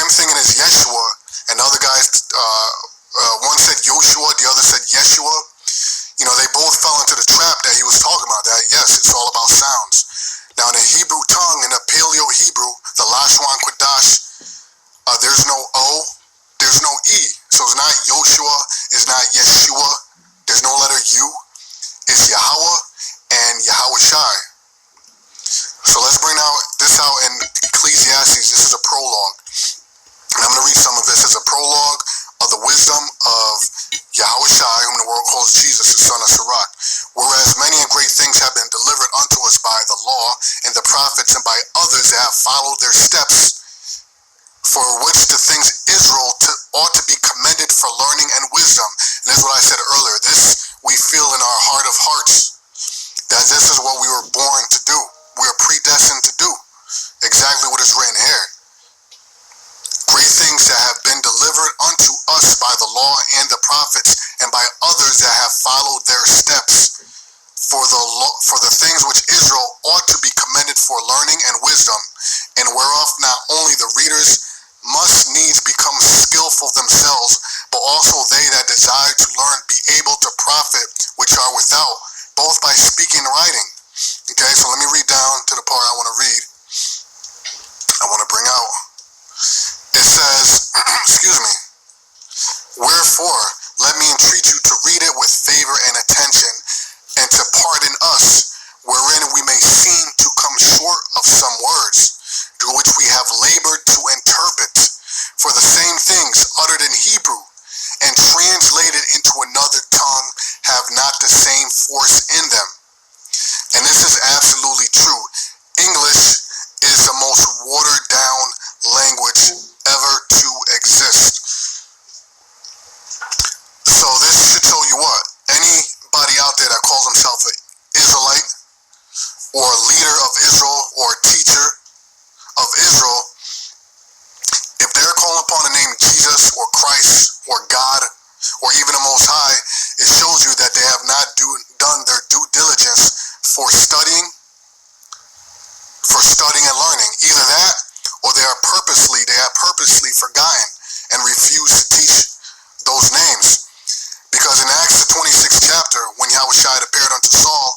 him thinking it's Yeshua, and the other guys, one said Yoshua, the other said Yeshua. They both fell into the trap that he was talking about. That yes, it's all about sounds. Now in the Hebrew tongue, in the Paleo Hebrew, the Lashwan Kodash, there's no O, there's no E. So it's not Yoshua, it's not Yeshua, there's no letter U. It's Yahweh and Yahushai. So let's bring this out in Ecclesiastes. This is a prologue. And I'm going to read some of this as a prologue of the wisdom of Yahushai, whom the world calls Jesus, the son of Sirach. Whereas many and great things have been delivered unto us by the law and the prophets and by others that have followed their steps, for which the things Israel ought to be commended for learning and wisdom. And this is what I said earlier. This we feel in our heart of hearts, that this is what we were born to do. We are predestined to do exactly what is written here. Great things that have been delivered unto us by the law and the prophets and by others that have followed their steps, for the things which Israel ought to be commended for learning and wisdom, and whereof not only the readers must needs become skillful themselves, but also they that desire to learn be able to profit which are without, both by speaking and writing. Okay, so let me read down to the part I want to read. I want to bring out. It says, excuse me, wherefore, let me entreat you to read it with favor and attention, and to pardon us, wherein we may seem to come short of some words, through which we have labored to interpret. For the same things uttered in Hebrew, and translated into another tongue, have not the same force in them. And this is absolutely true. English is the most watered down language ever to exist. So this should show you what? Anybody out there that calls himself an Israelite, or a leader of Israel, or a teacher of Israel, if they're calling upon the name Jesus or Christ or God or even the Most High, it shows you that they have not done their due diligence for studying and learning. Either that, or they have purposely forgotten and refused to teach those names. Because in Acts the 26th chapter, when Yahushua appeared unto Saul,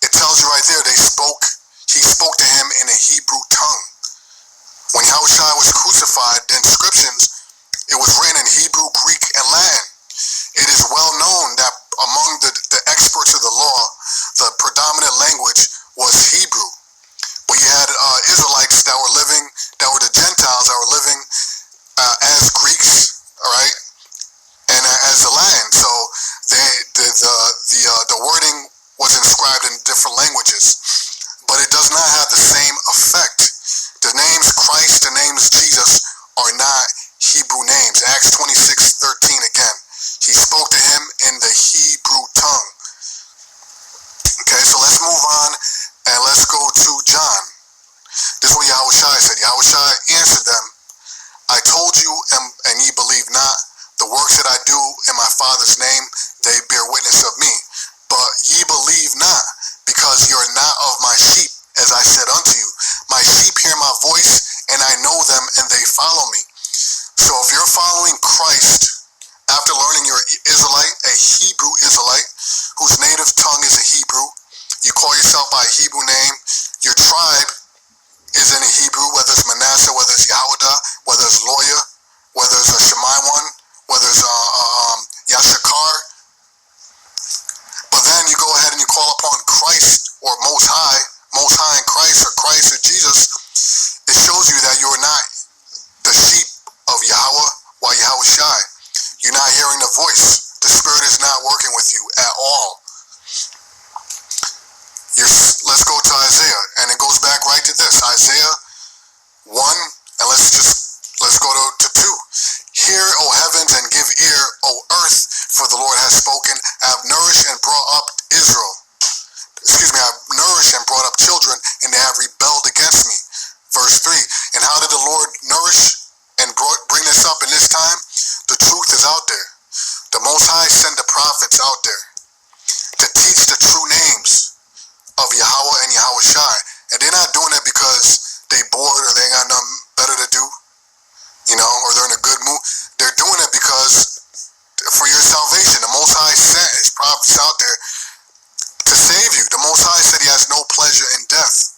it tells you right there, he spoke to him in a Hebrew tongue. When Yahushua was crucified, the inscriptions, it was written in Hebrew, Greek, and Latin. It is well known that among the experts of the law, the predominant language was Hebrew. But you had Israelites that were the Gentiles that were living as Greeks, all right, and as the Latin. So the wording was inscribed in different languages, but it does not have the same effect. The names Christ, the names Jesus are not Hebrew names. Acts 26:13 again. He spoke to him in the Hebrew tongue. Okay, so let's move on and let's go to John. This is what Yahushua said. Yahushua answered them, I told you, and ye believe not. The works that I do in my Father's name, they bear witness of me. But ye believe not, because ye are not of my sheep, as I said unto you. My sheep hear my voice, and I know them, and they follow me. So if you're following Christ, after learning you're an Israelite, a Hebrew Israelite, whose native tongue is a Hebrew, you call yourself by a Hebrew name, your tribe is in a Hebrew, whether it's Manasseh, whether it's Yehudah, whether it's Loya, whether it's a Shemaiwan, whether it's Yashakar. But then you go ahead and you call upon Christ, or Most High in Christ, or Christ or Jesus. It shows you that you're not the sheep of Yahweh, while Yahushai. You're not hearing the voice. The Spirit is not working with you at all. Let's go to Isaiah, and it goes back right to this. Isaiah 1, and let's go to 2. Hear, O heavens, and give ear, O earth, for the Lord has spoken. I have nourished and brought up Israel. I have nourished and brought up children, and they have rebelled against me. Verse 3. And how did the Lord nourish and bring this up in this time? The truth is out there. The Most High sent the prophets out there to teach the true names of Yahweh and Yahushai. And they're not doing it because they bored or they ain't got nothing better to do. in a good mood. They're doing it because for your salvation. The Most High sent his prophets out there to save you. The Most High said he has no pleasure in death.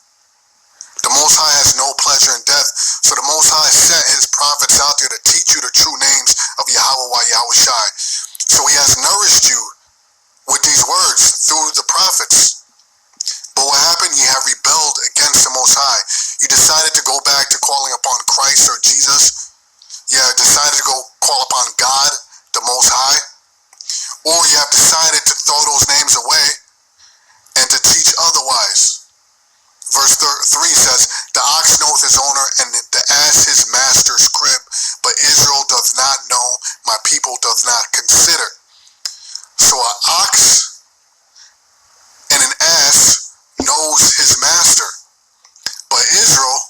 The Most High has no pleasure in death. So the Most High sent his prophets out there to teach you the true names of Yahweh Yahweh Shai. So he has nourished you with these words through the prophets. But what happened? You have rebelled against the Most High. You decided to go back to calling upon Christ or Jesus. You have decided to go call upon God, the Most High. Or you have decided to throw those names away and to teach otherwise. Verse 3 says, the ox knoweth his owner, and the ass his master's crib, but Israel doth not know, my people doth not consider. So an ox and an ass knows his master. But Israel,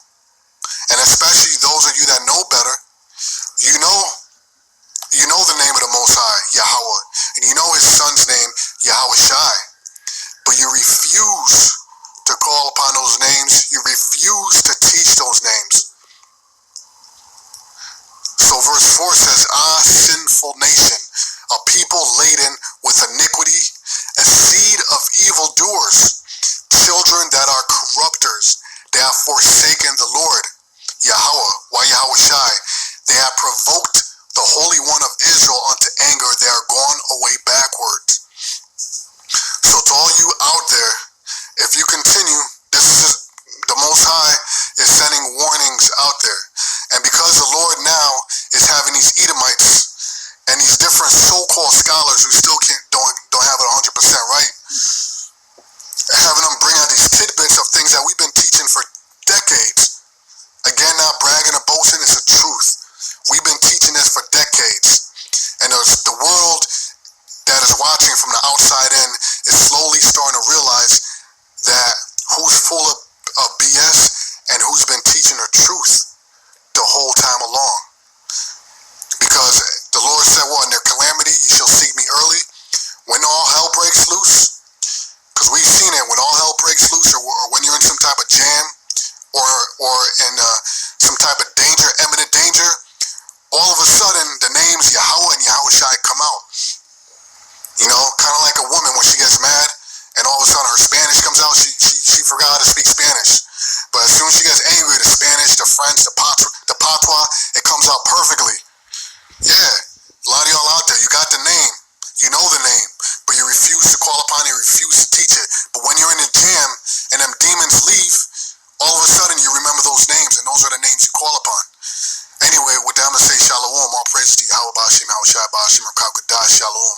and especially those of you that know better, you know the name of the Most High, Yahweh, and you know his son's name, Yahweh Shai. But you refuse to call upon those names. You refuse to teach those names. So verse 4 says, ah, sinful nation, a people laden with iniquity, a seed of evildoers, children that are corrupters. They have forsaken the Lord, Yahweh, why Yahweh Shai. They have provoked the Holy One of Israel unto anger. They are gone away backwards. So to all you out there, if you continue, the Most High is sending warnings out there. And because the Lord now is having these Edomites and these different so-called scholars who still don't have it 100% right, having them bring out these tidbits of things that we've been teaching for decades. Again, not bragging or boasting, it's the truth. We've been teaching this for decades. And the world that is watching from the outside in is slowly starting to realize that who's full of BS and who's been teaching the truth the whole time along. Because the Lord said, well, in their calamity, you shall seek me early. When all hell breaks loose, because we've seen it, when all hell breaks loose, or when you're in some type of jam, or in some type of danger, imminent danger, all of a sudden, the names Yahweh and Yahweh Shai come out. You know, kind of like a woman when she gets mad, and all of a sudden her Spanish comes out, she forgot how to speak Spanish. But as soon as she gets angry, the Spanish, the French, the patois, it comes out perfectly. Yeah, a lot of y'all out there, you got the name, you know the name, but you refuse to call upon it, you refuse to teach it. But when you're in a jam and them demons leave, all of a sudden you remember those names, and those are the names you call upon. Anyway, with that, I'm going to say shalom. All praise to Yahweh Ba'ashem, Yahweh Shai Ba'ashem, Rakab Kadash, shalom.